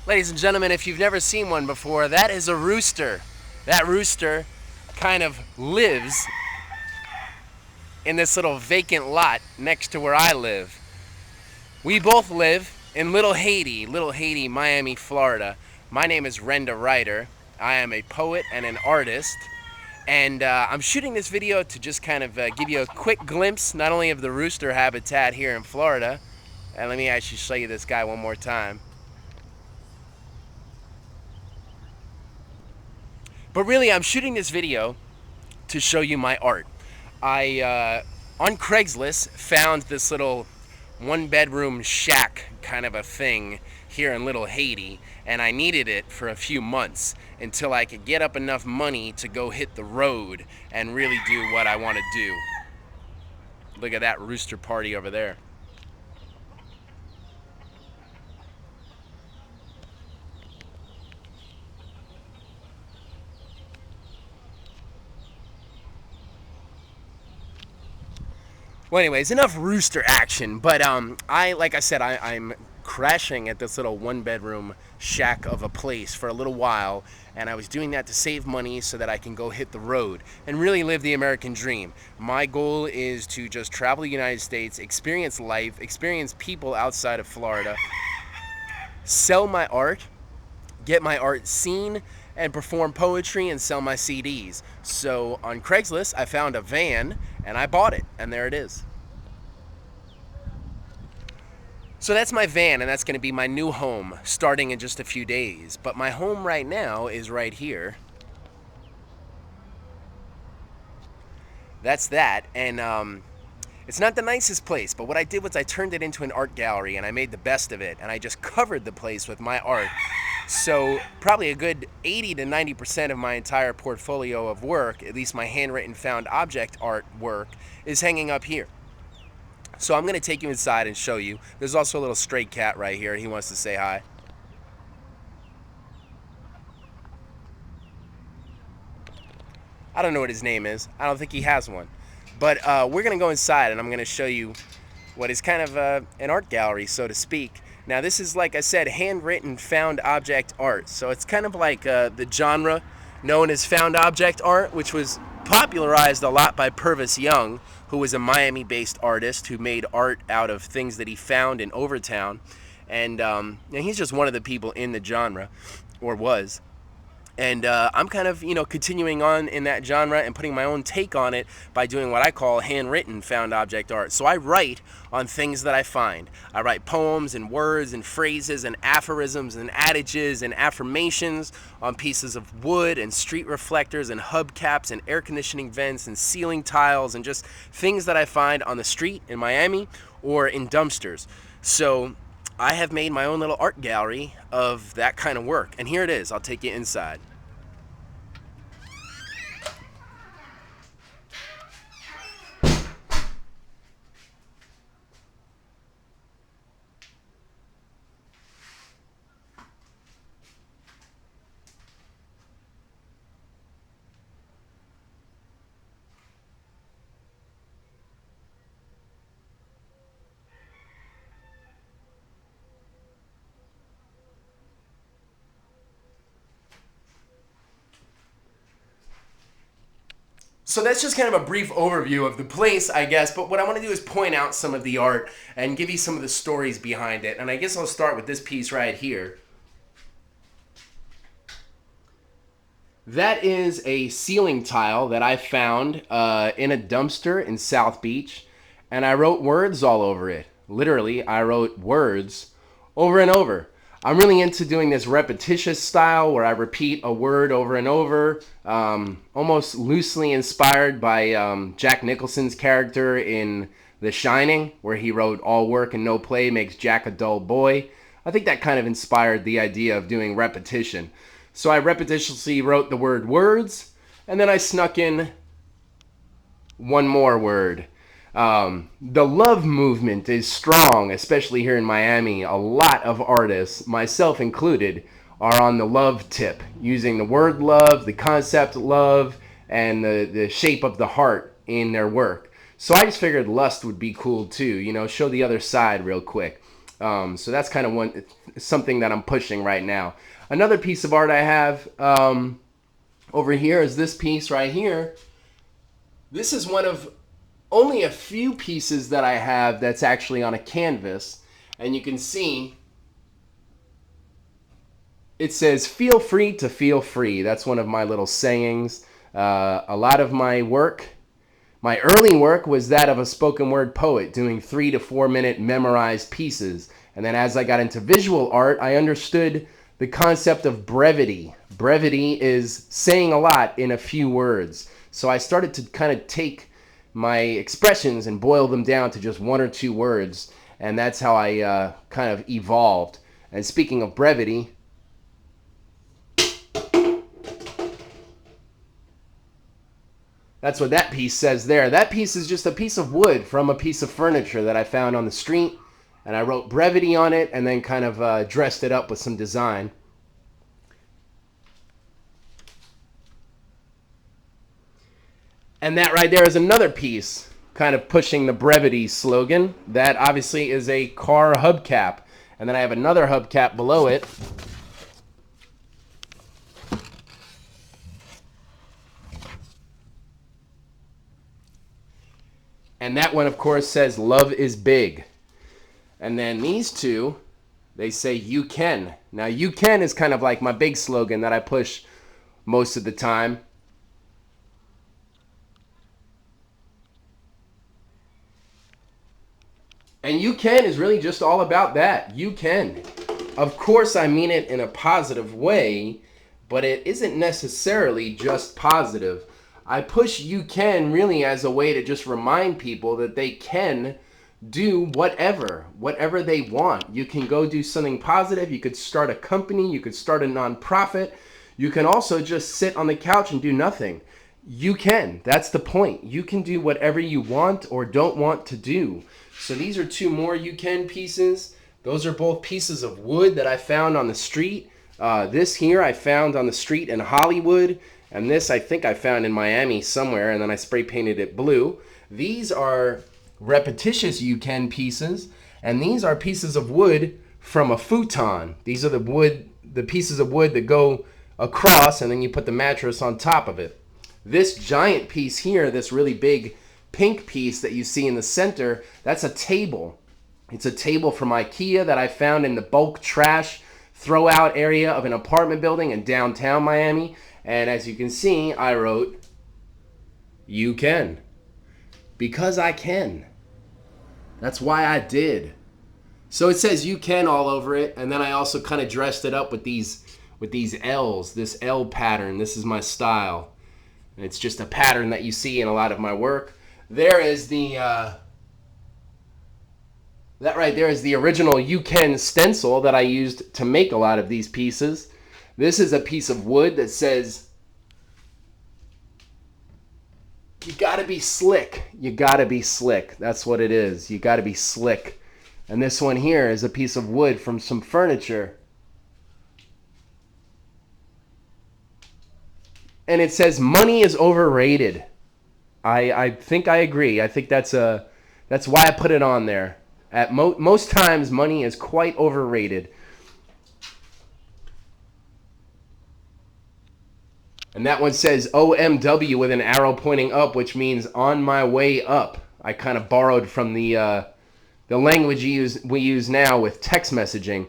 Ladies and gentlemen, if you've never seen one before, that is a rooster. That rooster kind of lives in this little vacant lot next to where I live. We both live in Little Haiti, Miami, Florida. My name is Renda Ryder. I am a poet and an artist. And I'm shooting this video to just kind of give you a quick glimpse, not only of the rooster habitat here in Florida, and let me actually show you this guy one more time. But really, I'm shooting this video to show you my art. I, on Craigslist, found this little one-bedroom shack kind of a thing here in Little Haiti, and I needed it for a few months until I could get up enough money to go hit the road and really do what I want to do. Look at that rooster party over there. Well, anyways, enough rooster action. But like I said, I'm crashing at this little one-bedroom shack of a place for a little while, and I was doing that to save money so that I can go hit the road and really live the American dream. My goal is to just travel the United States, experience life, experience people outside of Florida, sell my art, get my art seen, and perform poetry and sell my CDs. So on Craigslist, I found a van and I bought it, and there it is. So that's my van, and that's going to be my new home starting in just a few days. But my home right now is right here. That's that, and it's not the nicest place, but what I did was I turned it into an art gallery, and I made the best of it, and I just covered the place with my art. So probably a good 80 to 90% of my entire portfolio of work, at least my handwritten found object art work, is hanging up here. So I'm going to take you inside and show you. There's also a little stray cat right here. He wants to say hi. I don't know what his name is. I don't think he has one. But we're going to go inside, and I'm going to show you what is kind of an art gallery, so to speak. Now, this is, like I said, handwritten found object art. So it's kind of like the genre known as found object art, which was popularized a lot by Purvis Young, who was a Miami-based artist who made art out of things that he found in Overtown. And he's just one of the people in the genre, or was. And I'm kind of, continuing on in that genre and putting my own take on it by doing what I call handwritten found object art. So I write on things that I find. I write poems and words and phrases and aphorisms and adages and affirmations on pieces of wood and street reflectors and hubcaps and air conditioning vents and ceiling tiles and just things that I find on the street in Miami or in dumpsters. So I have made my own little art gallery of that kind of work. And here it is. I'll take you inside. So that's just kind of a brief overview of the place, I guess. But what I want to do is point out some of the art and give you some of the stories behind it. And I guess I'll start with this piece right here. That is a ceiling tile that I found in a dumpster in South Beach. And I wrote words all over it. Literally, I wrote words over and over. I'm really into doing this repetitious style where I repeat a word over and over, almost loosely inspired by Jack Nicholson's character in The Shining, where he wrote, "All work and no play makes Jack a dull boy." I think that kind of inspired the idea of doing repetition. So I repetitiously wrote the word words, and then I snuck in one more word. The love movement is strong, especially here in Miami. A lot of artists, myself included, are on the love tip, using the word love, the concept love, and the shape of the heart in their work. So I just figured lust would be cool too, show the other side real quick. So that's kind of something that I'm pushing right now. Another piece of art I have over here is this piece right here. This is one of only a few pieces that I have that's actually on a canvas. And you can see it says, "Feel free to feel free." That's one of my little sayings. A lot of my work, my early work, was that of a spoken word poet doing 3 to 4 minute memorized pieces. And then as I got into visual art, I understood the concept of brevity. Brevity is saying a lot in a few words. So I started to kind of take my expressions and boil them down to just 1 or 2 words. And that's how I kind of evolved. And speaking of brevity, that's what that piece says there. That piece is just a piece of wood from a piece of furniture that I found on the street. And I wrote brevity on it and then kind of dressed it up with some design. And that right there is another piece kind of pushing the brevity slogan. That obviously is a car hubcap. And then I have another hubcap below it. And that one, of course, says "Love is big." And then these two, they say "You can." Now, "You can" is kind of like my big slogan that I push most of the time. And "You can" is really just all about that. You can. Of course, I mean it in a positive way, but it isn't necessarily just positive. I push "you can" really as a way to just remind people that they can do whatever they want. You can go do something positive. You could start a company. You could start a nonprofit. You can also just sit on the couch and do nothing. You can. That's the point. You can do whatever you want or don't want to do. So these are 2 more "you can" pieces. Those are both pieces of wood that I found on the street. This here I found on the street in Hollywood. And this I think I found in Miami somewhere, and then I spray painted it blue. These are repetitious "you can" pieces, and these are pieces of wood from a futon. These are the pieces of wood that go across, and then you put the mattress on top of it. This giant piece here, this really big pink piece that you see in the center, that's a table. It's a table from IKEA that I found in the bulk trash throw out area of an apartment building in downtown Miami. And as you can see, I wrote "You can." Because I can. That's why I did. So it says "You can" all over it, and then I also kind of dressed it up with these L's, this L pattern. This is my style. And it's just a pattern that you see in a lot of my work. There is that right there is the original "You can" stencil that I used to make a lot of these pieces. This is a piece of wood that says, "You gotta be slick. You gotta be slick." That's what it is. You gotta be slick. And this one here is a piece of wood from some furniture. And it says, "Money is overrated." I think I agree. I think that's why I put it on there. At most times, money is quite overrated. And that one says OMW with an arrow pointing up, which means "on my way up." I kind of borrowed from the language we use now with text messaging.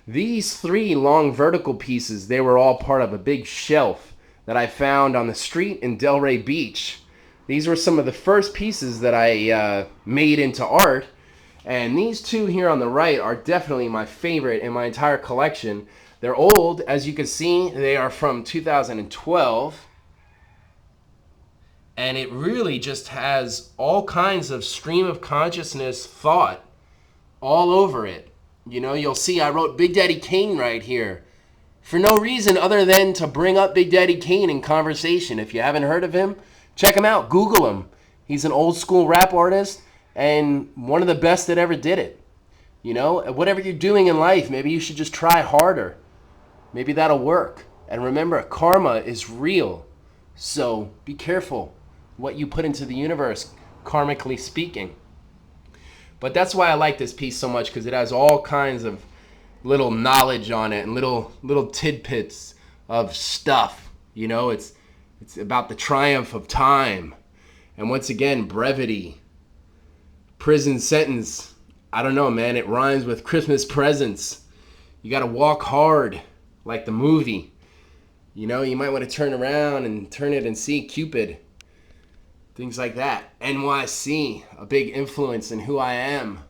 These 3 long vertical pieces, they were all part of a big shelf that I found on the street in Delray Beach. These were some of the first pieces that I made into art. And these 2 here on the right are definitely my favorite in my entire collection. They're old, as you can see. They are from 2012. And it really just has all kinds of stream of consciousness thought all over it. You know, you'll see I wrote Big Daddy Kane right here for no reason other than to bring up Big Daddy Kane in conversation. If you haven't heard of him, check him out. Google him. He's an old school rap artist and one of the best that ever did it. You know, whatever you're doing in life, maybe you should just try harder. Maybe that'll work. And remember, karma is real. So be careful what you put into the universe, karmically speaking. But that's why I like this piece so much, because it has all kinds of little knowledge on it and little tidbits of stuff. You know, it's about the triumph of time. And once again, brevity. Prison sentence. I don't know, man. It rhymes with Christmas presents. You got to walk hard, like the movie. You know, you might want to turn around and turn it and see Cupid. Things like that. NYC, a big influence in who I am.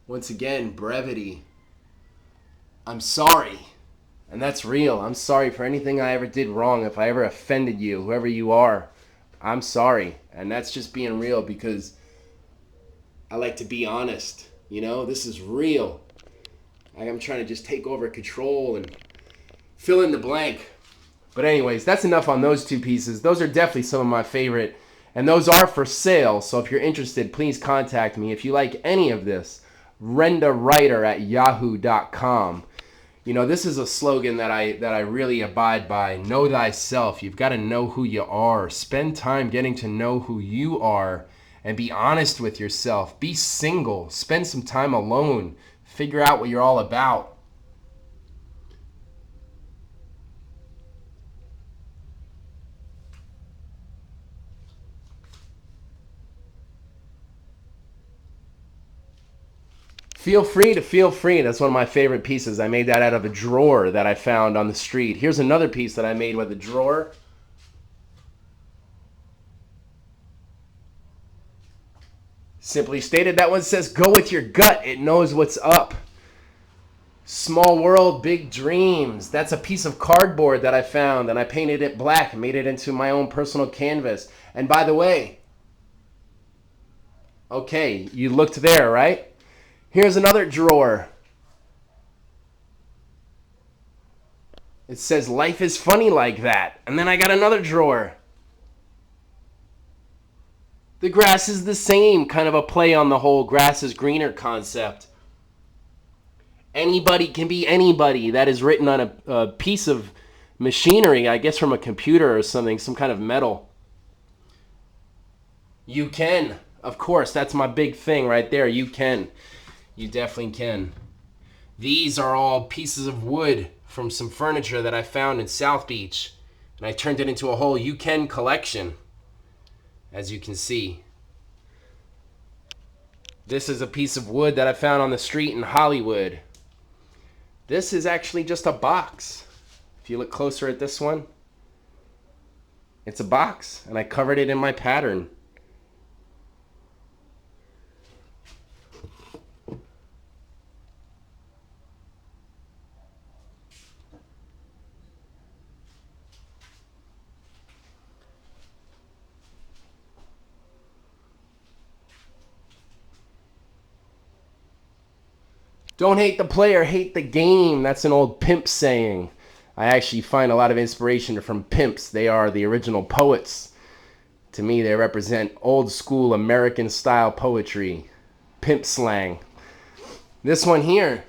Once again, brevity. I'm sorry. And that's real. I'm sorry for anything I ever did wrong. If I ever offended you, whoever you are, I'm sorry. And that's just being real, because I like to be honest. You know, this is real. I'm trying to just take over control and fill in the blank. But anyways, that's enough on those two pieces. Those are definitely some of my favorite. And those are for sale. So if you're interested, please contact me. If you like any of this, rendawriter@yahoo.com. You know, this is a slogan that I really abide by. Know thyself. You've got to know who you are. Spend time getting to know who you are and be honest with yourself. Be single. Spend some time alone. Figure out what you're all about. Feel free to feel free. That's one of my favorite pieces. I made that out of a drawer that I found on the street. Here's another piece that I made with a drawer. Simply stated, that one says, go with your gut. It knows what's up. Small world, big dreams. That's a piece of cardboard that I found, and I painted it black and made it into my own personal canvas. And by the way, okay, you looked there, right? Here's another drawer. It says, life is funny like that. And then I got another drawer. The grass is the same, kind of a play on the whole grass is greener concept. Anybody can be anybody. That is written on a piece of machinery, I guess from a computer or something, some kind of metal. You can. Of course, that's my big thing right there. You can. You definitely can. These are all pieces of wood from some furniture that I found in South Beach. And I turned it into a whole You Can collection, as you can see. This is a piece of wood that I found on the street in Hollywood. This is actually just a box. If you look closer at this one, it's a box, and I covered it in my pattern. Don't hate the player, hate the game. That's an old pimp saying. I actually find a lot of inspiration from pimps. They are the original poets. To me, they represent old school American style poetry. Pimp slang. This one here.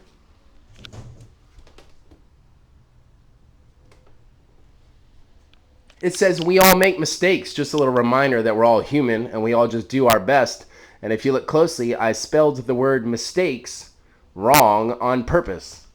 It says we all make mistakes. Just a little reminder that we're all human and we all just do our best. And if you look closely, I spelled the word mistakes wrong on purpose.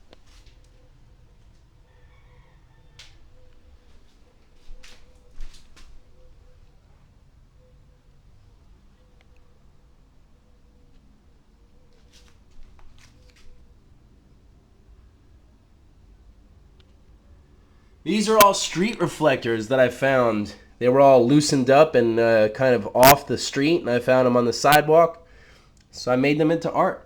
These are all street reflectors that I found. They were all loosened up and kind of off the street, and I found them on the sidewalk. So I made them into art.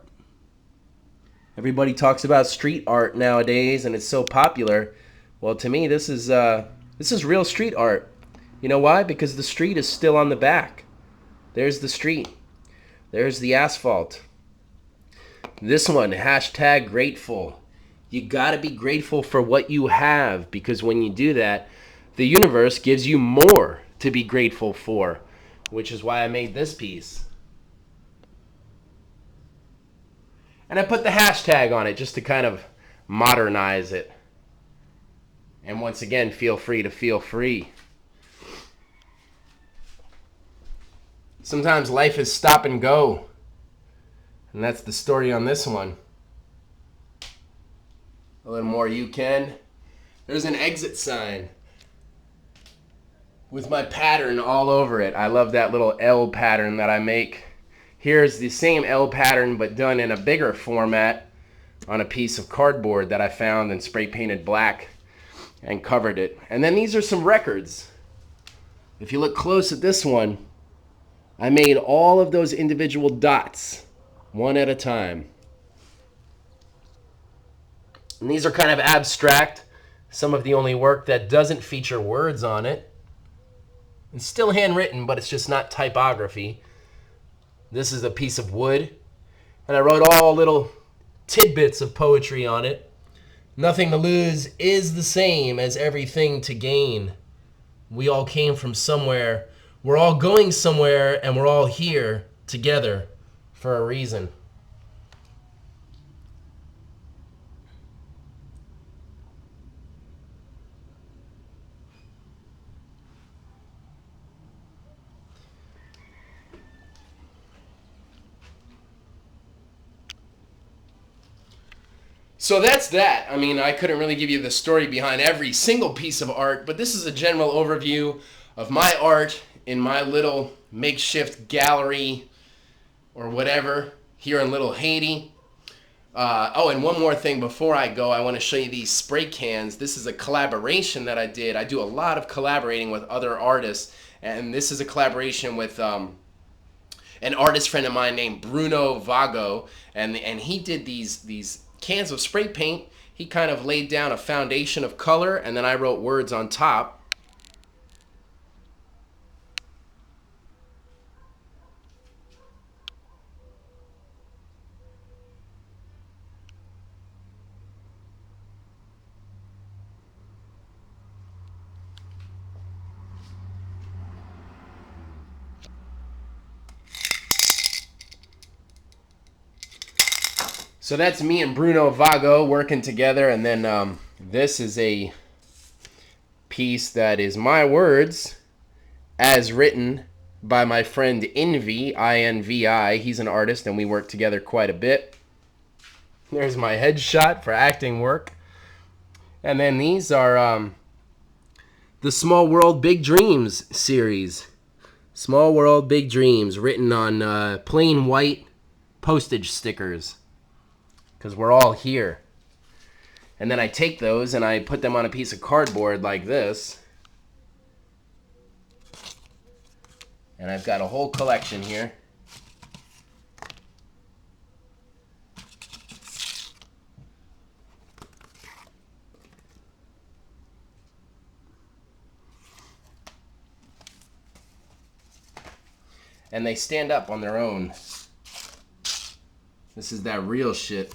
Everybody talks about street art nowadays, and it's so popular. Well, to me, this is real street art. You know why? Because the street is still on the back. There's the street. There's the asphalt. This one, hashtag grateful. You gotta be grateful for what you have, because when you do that, the universe gives you more to be grateful for, which is why I made this piece. And I put the hashtag on it just to kind of modernize it. And once again, feel free to feel free. Sometimes life is stop and go. And that's the story on this one. A little more you can. There's an exit sign with my pattern all over it. I love that little L pattern that I make. Here's the same L pattern but done in a bigger format on a piece of cardboard that I found and spray painted black and covered it. And then these are some records. If you look close at this one, I made all of those individual dots one at a time. And these are kind of abstract. Some of the only work that doesn't feature words on it. It's still handwritten, but it's just not typography. This is a piece of wood. And I wrote all little tidbits of poetry on it. Nothing to lose is the same as everything to gain. We all came from somewhere. We're all going somewhere, and we're all here together for a reason. So that's that. I mean, I couldn't really give you the story behind every single piece of art, but this is a general overview of my art in my little makeshift gallery or whatever here in Little Haiti. Oh, and one more thing before I go, I want to show you these spray cans. This is a collaboration that I did. I do a lot of collaborating with other artists, and this is a collaboration with an artist friend of mine named Bruno Vago, and he did these cans of spray paint. He kind of laid down a foundation of color, and then I wrote words on top. So that's me and Bruno Vago working together, and then this is a piece that is my words as written by my friend Invi, I-N-V-I. He's an artist, and we work together quite a bit. There's my headshot for acting work. And then these are the Small World Big Dreams series. Small World Big Dreams, written on plain white postage stickers. Because we're all here. And then I take those and I put them on a piece of cardboard like this. And I've got a whole collection here. And they stand up on their own. This is that real shit.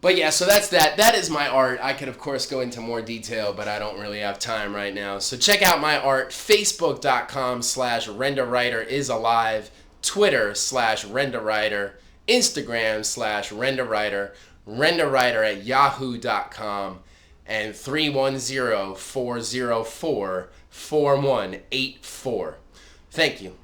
But yeah, so that's that. That is my art. I could, of course, go into more detail, but I don't really have time right now. So check out my art. Facebook.com/RendaWriter is alive. Twitter/RendaWriter. Instagram/RendaWriter. RendaWriter@yahoo.com. And 310-404-4184. Thank you.